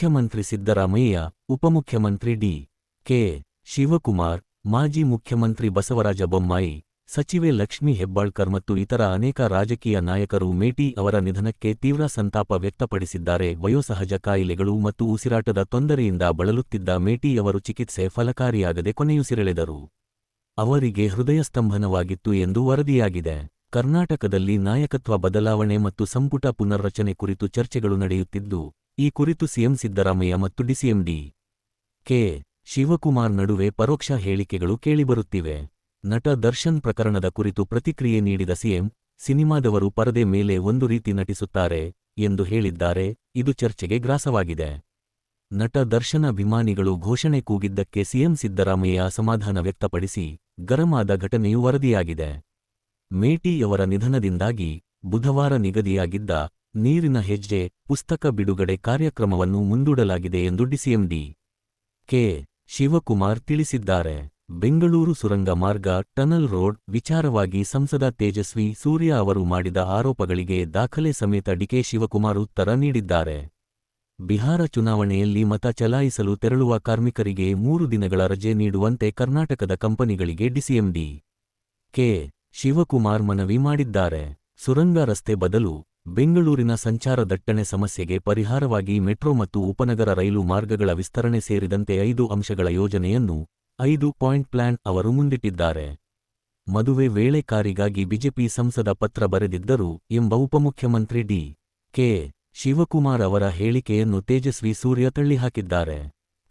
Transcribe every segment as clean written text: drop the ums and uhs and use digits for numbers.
ಮುಖ್ಯಮಂತ್ರಿ ಸಿದ್ದರಾಮಯ್ಯ, ಉಪಮುಖ್ಯಮಂತ್ರಿ D. K. Shivakumar, ಮಾಜಿ ಮುಖ್ಯಮಂತ್ರಿ ಬಸವರಾಜ ಬೊಮ್ಮಾಯಿ, ಸಚಿವೆ ಲಕ್ಷ್ಮೀ ಹೆಬ್ಬಾಳ್ಕರ್ ಮತ್ತು ಇತರ ಅನೇಕ ರಾಜಕೀಯ ನಾಯಕರು ಮೇಟಿ ಅವರ ನಿಧನಕ್ಕೆ ತೀವ್ರ ಸಂತಾಪ ವ್ಯಕ್ತಪಡಿಸಿದ್ದಾರೆ. ವಯೋಸಹಜ ಕಾಯಿಲೆಗಳು ಮತ್ತು ಉಸಿರಾಟದ ತೊಂದರೆಯಿಂದ ಬಳಲುತ್ತಿದ್ದ ಮೇಟಿ ಅವರು ಚಿಕಿತ್ಸೆ ಫಲಕಾರಿಯಾಗದೆ ಕೊನೆಯುಸಿರೆಳೆದರು. ಅವರಿಗೆ ಹೃದಯಸ್ತಂಭನವಾಗಿತ್ತು ಎಂದು ವರದಿಯಾಗಿದೆ. ಕರ್ನಾಟಕದಲ್ಲಿ ನಾಯಕತ್ವ ಬದಲಾವಣೆ ಮತ್ತು ಸಂಪುಟ ಪುನರ್ರಚನೆ ಕುರಿತು ಚರ್ಚೆಗಳು ನಡೆಯುತ್ತಿದ್ದು, ಈ ಕುರಿತು ಸಿಎಂ ಸಿದ್ದರಾಮಯ್ಯ ಮತ್ತು ಡಿಸಿಎಂ ಡಿ. ಕೆ. ಶಿವಕುಮಾರ್ ನಡುವೆ ಪರೋಕ್ಷ ಹೇಳಿಕೆಗಳು ಕೇಳಿಬರುತ್ತಿವೆ. ನಟ ದರ್ಶನ್ ಪ್ರಕರಣದ ಕುರಿತು ಪ್ರತಿಕ್ರಿಯೆ ನೀಡಿದ ಸಿಎಂ, ಸಿನಿಮಾದವರು ಪರದೆ ಮೇಲೆ ಒಂದು ರೀತಿ ನಟಿಸುತ್ತಾರೆ ಎಂದು ಹೇಳಿದ್ದಾರೆ. ಇದು ಚರ್ಚೆಗೆ ಗ್ರಾಸವಾಗಿದೆ. ನಟ ದರ್ಶನ್ ಅಭಿಮಾನಿಗಳು ಘೋಷಣೆ ಕೂಗಿದ್ದಕ್ಕೆ ಸಿಎಂ ಸಿದ್ದರಾಮಯ್ಯ ಅಸಮಾಧಾನ ವ್ಯಕ್ತಪಡಿಸಿ ಗರಂ ಆದ ಘಟನೆಯು ವರದಿಯಾಗಿದೆ. ಮೇಟಿಯವರ ನಿಧನದಿಂದಾಗಿ ಬುಧವಾರ ನಿಗದಿಯಾಗಿದ್ದ ನೀರಿನ ಹೆಜ್ಜೆ ಪುಸ್ತಕ ಬಿಡುಗಡೆ ಕಾರ್ಯಕ್ರಮವನ್ನು ಮುಂದೂಡಲಾಗಿದೆ ಎಂದು ಡಿಸಿಎಂ ಡಿ. ಕೆ. ಶಿವಕುಮಾರ್ ತಿಳಿಸಿದ್ದಾರೆ. ಬೆಂಗಳೂರು ಸುರಂಗ ಮಾರ್ಗ ಟನಲ್ ರೋಡ್ ವಿಚಾರವಾಗಿ ಸಂಸದ ತೇಜಸ್ವಿ ಸೂರ್ಯ ಅವರು ಮಾಡಿದ ಆರೋಪಗಳಿಗೆ ದಾಖಲೆ ಸಮೇತ ಡಿಕೆ ಶಿವಕುಮಾರ್ ಉತ್ತರ ನೀಡಿದ್ದಾರೆ. ಬಿಹಾರ ಚುನಾವಣೆಯಲ್ಲಿ ಮತ ಚಲಾಯಿಸಲು ತೆರಳುವ ಕಾರ್ಮಿಕರಿಗೆ 3 ದಿನಗಳ ರಜೆ ನೀಡುವಂತೆ ಕರ್ನಾಟಕದ ಕಂಪನಿಗಳಿಗೆ ಡಿಸಿಎಂ ಡಿ. ಕೆ. ಶಿವಕುಮಾರ್ ಮನವಿ ಮಾಡಿದ್ದಾರೆ. ಸುರಂಗ ರಸ್ತೆ ಬದಲು ಬೆಂಗಳೂರಿನ ಸಂಚಾರ ದಟ್ಟಣೆ ಸಮಸ್ಯೆಗೆ ಪರಿಹಾರವಾಗಿ ಮೆಟ್ರೋ ಮತ್ತು ಉಪನಗರ ರೈಲು ಮಾರ್ಗಗಳ ವಿಸ್ತರಣೆ ಸೇರಿದಂತೆ 5 ಅಂಶಗಳ ಯೋಜನೆಯನ್ನು 5 ಪಾಯಿಂಟ್ ಪ್ಲಾನ್ ಅವರು ಮುಂದಿಟ್ಟಿದ್ದಾರೆ. ಮದುವೆ ವೇಳೆ ಕಾರಿಗಾಗಿ ಬಿಜೆಪಿ ಸಂಸದ ಪತ್ರ ಬರೆದಿದ್ದರು ಎಂಬ ಉಪಮುಖ್ಯಮಂತ್ರಿ ಡಿ. ಕೆ. ಶಿವಕುಮಾರ್ ಅವರ ಹೇಳಿಕೆಯನ್ನು ತೇಜಸ್ವಿ ಸೂರ್ಯ ತಳ್ಳಿಹಾಕಿದ್ದಾರೆ.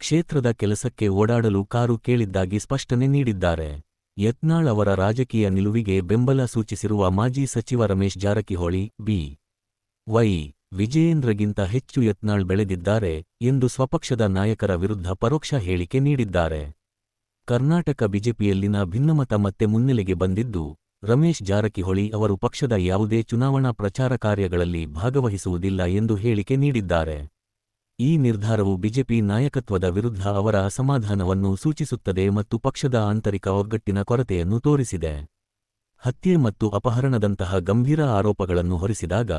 ಕ್ಷೇತ್ರದ ಕೆಲಸಕ್ಕೆ ಓಡಾಡಲು ಕಾರು ಕೇಳಿದ್ದಾಗಿ ಸ್ಪಷ್ಟನೆ ನೀಡಿದ್ದಾರೆ. ಯತ್ನಾಳ್ ಅವರ ರಾಜಕೀಯ ನಿಲುವಿಗೆ ಬೆಂಬಲ ಸೂಚಿಸಿರುವ ಮಾಜಿ ಸಚಿವ ರಮೇಶ್ ಜಾರಕಿಹೊಳಿ, ಬಿ. ವೈ. ವಿಜಯೇಂದ್ರಗಿಂತ ಹೆಚ್ಚು ಯತ್ನಾಳ್ ಬೆಳೆದಿದ್ದಾರೆ ಎಂದು ಸ್ವಪಕ್ಷದ ನಾಯಕರ ವಿರುದ್ಧ ಪರೋಕ್ಷ ಹೇಳಿಕೆ ನೀಡಿದ್ದಾರೆ. ಕರ್ನಾಟಕ ಬಿಜೆಪಿಯಲ್ಲಿನ ಭಿನ್ನಮತ ಮತ್ತೆ ಮುನ್ನೆಲೆಗೆ ಬಂದಿದ್ದು, ರಮೇಶ್ ಜಾರಕಿಹೊಳಿ ಅವರು ಪಕ್ಷದ ಯಾವುದೇ ಚುನಾವಣಾ ಪ್ರಚಾರ ಕಾರ್ಯಗಳಲ್ಲಿ ಭಾಗವಹಿಸುವುದಿಲ್ಲ ಎಂದು ಹೇಳಿಕೆ ನೀಡಿದ್ದಾರೆ. ಈ ನಿರ್ಧಾರವು ಬಿಜೆಪಿ ನಾಯಕತ್ವದ ವಿರುದ್ಧ ಅವರ ಅಸಮಾಧಾನವನ್ನು ಸೂಚಿಸುತ್ತದೆ ಮತ್ತು ಪಕ್ಷದ ಆಂತರಿಕ ಒಗ್ಗಟ್ಟಿನ ಕೊರತೆಯನ್ನು ತೋರಿಸಿದೆ. ಹತ್ಯೆ ಮತ್ತು ಅಪಹರಣದಂತಹ ಗಂಭೀರ ಆರೋಪಗಳನ್ನು ಹೊರಿಸಿದಾಗ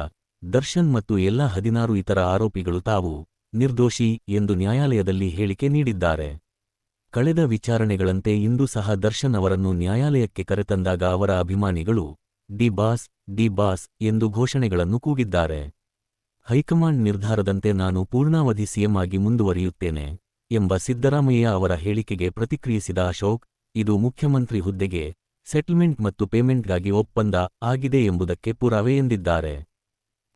ದರ್ಶನ್ ಮತ್ತು ಎಲ್ಲ 16 ಇತರ ಆರೋಪಿಗಳು ತಾವು ನಿರ್ದೋಷಿ ಎಂದು ನ್ಯಾಯಾಲಯದಲ್ಲಿ ಹೇಳಿಕೆ ನೀಡಿದ್ದಾರೆ. ಕಳೆದ ವಿಚಾರಣೆಗಳಂತೆ ಇಂದು ಸಹ ದರ್ಶನ್ ಅವರನ್ನು ನ್ಯಾಯಾಲಯಕ್ಕೆ ಕರೆತಂದಾಗ ಅವರ ಅಭಿಮಾನಿಗಳು ಡಿ ಬಾಸ್ ಎಂದು ಘೋಷಣೆಗಳನ್ನು ಕೂಗಿದ್ದಾರೆ. ಹೈಕಮಾಂಡ್ ನಿರ್ಧಾರದಂತೆ ನಾನು ಪೂರ್ಣಾವಧಿ ಸಿಎಂ ಆಗಿ ಮುಂದುವರಿಯುತ್ತೇನೆ ಎಂಬ ಸಿದ್ದರಾಮಯ್ಯ ಅವರ ಹೇಳಿಕೆಗೆ ಪ್ರತಿಕ್ರಿಯಿಸಿದ ಅಶೋಕ್, ಇದು ಮುಖ್ಯಮಂತ್ರಿ ಹುದ್ದೆಗೆ ಸೆಟಲ್ಮೆಂಟ್ ಮತ್ತು ಪೇಮೆಂಟ್ಗಾಗಿ ಒಪ್ಪಂದ ಆಗಿದೆ ಎಂಬುದಕ್ಕೆ ಪುರಾವೆ ಎಂದಿದ್ದಾರೆ.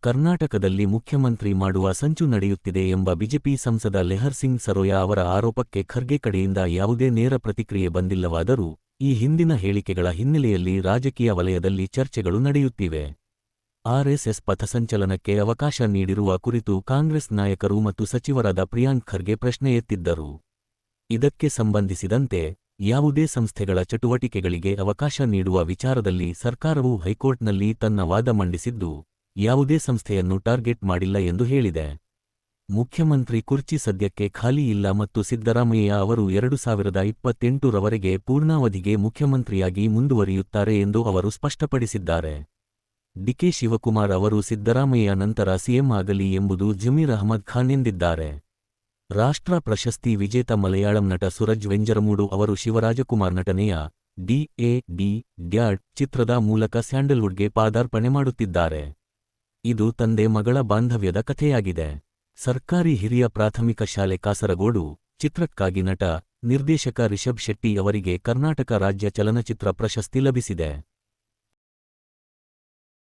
ಕರ್ನಾಟಕದಲ್ಲಿ ಮುಖ್ಯಮಂತ್ರಿ ಮಾಡುವ ಸಂಚು ನಡೆಯುತ್ತಿದೆ ಎಂಬ ಬಿಜೆಪಿ ಸಂಸದ ಲೆಹರ್ ಸಿಂಗ್ ಸರೋಯಾ ಅವರ ಆರೋಪಕ್ಕೆ ಖರ್ಗೆ ಕಡೆಯಿಂದ ಯಾವುದೇ ನೇರ ಪ್ರತಿಕ್ರಿಯೆ ಬಂದಿಲ್ಲವಾದರೂ ಈ ಹಿಂದಿನ ಹೇಳಿಕೆಗಳ ಹಿನ್ನೆಲೆಯಲ್ಲಿ ರಾಜಕೀಯ ವಲಯದಲ್ಲಿ ಚರ್ಚೆಗಳು ನಡೆಯುತ್ತಿವೆ. ಆರ್ಎಸ್ಎಸ್ ಪಥಸಂಚಲನಕ್ಕೆ ಅವಕಾಶ ನೀಡಿರುವ ಕುರಿತು ಕಾಂಗ್ರೆಸ್ ನಾಯಕರು ಮತ್ತು ಸಚಿವರಾದ ಪ್ರಿಯಾಂಕ್ ಖರ್ಗೆ ಪ್ರಶ್ನೆ ಎತ್ತಿದ್ದರು. ಇದಕ್ಕೆ ಸಂಬಂಧಿಸಿದಂತೆ ಯಾವುದೇ ಸಂಸ್ಥೆಗಳ ಚಟುವಟಿಕೆಗಳಿಗೆ ಅವಕಾಶ ನೀಡುವ ವಿಚಾರದಲ್ಲಿ ಸರ್ಕಾರವು ಹೈಕೋರ್ಟ್ನಲ್ಲಿ ತನ್ನ ವಾದ ಮಂಡಿಸಿದ್ದು, ಯಾವುದೇ ಸಂಸ್ಥೆಯನ್ನು ಟಾರ್ಗೆಟ್ ಮಾಡಿಲ್ಲ ಎಂದು ಹೇಳಿದೆ. ಮುಖ್ಯಮಂತ್ರಿ ಕುರ್ಚಿ ಸದ್ಯಕ್ಕೆ ಖಾಲಿ ಇಲ್ಲ ಮತ್ತು ಸಿದ್ದರಾಮಯ್ಯ ಅವರು 2028ರವರೆಗೆ ಪೂರ್ಣಾವಧಿಗೆ ಮುಖ್ಯಮಂತ್ರಿಯಾಗಿ ಮುಂದುವರಿಯುತ್ತಾರೆ ಎಂದು ಅವರು ಸ್ಪಷ್ಟಪಡಿಸಿದ್ದಾರೆ. ಡಿಕೆ ಶಿವಕುಮಾರ್ ಅವರು ಸಿದ್ದರಾಮಯ್ಯ ನಂತರ ಸಿಎಂ ಆಗಲಿ ಎಂಬುದು ಜಮೀರ್ ಅಹ್ಮದ್ ಖಾನ್ ಎಂದಿದ್ದಾರೆ. ರಾಷ್ಟ್ರ ಪ್ರಶಸ್ತಿ ವಿಜೇತ ಮಲಯಾಳಂ ನಟ ಸುರಜ್ ವೆಂಜರಮೂಡು ಅವರು ಶಿವರಾಜಕುಮಾರ್ ನಟನೆಯ ಡಿ ಡ್ಯಾಡ್ ಚಿತ್ರದ ಮೂಲಕ ಸ್ಯಾಂಡಲ್ವುಡ್ಗೆ ಪಾದಾರ್ಪಣೆ ಮಾಡುತ್ತಿದ್ದಾರೆ. ಇದು ತಂದೆ ಮಗಳ ಬಾಂಧವ್ಯದ ಕಥೆಯಾಗಿದೆ. ಸರ್ಕಾರಿ ಹಿರಿಯ ಪ್ರಾಥಮಿಕ ಶಾಲೆ ಕಾಸರಗೋಡು ಚಿತ್ರಕ್ಕಾಗಿ ನಟ, ನಿರ್ದೇಶಕ ರಿಷಬ್ ಶೆಟ್ಟಿ ಅವರಿಗೆ ಕರ್ನಾಟಕ ರಾಜ್ಯ ಚಲನಚಿತ್ರ ಪ್ರಶಸ್ತಿ ಲಭಿಸಿದೆ.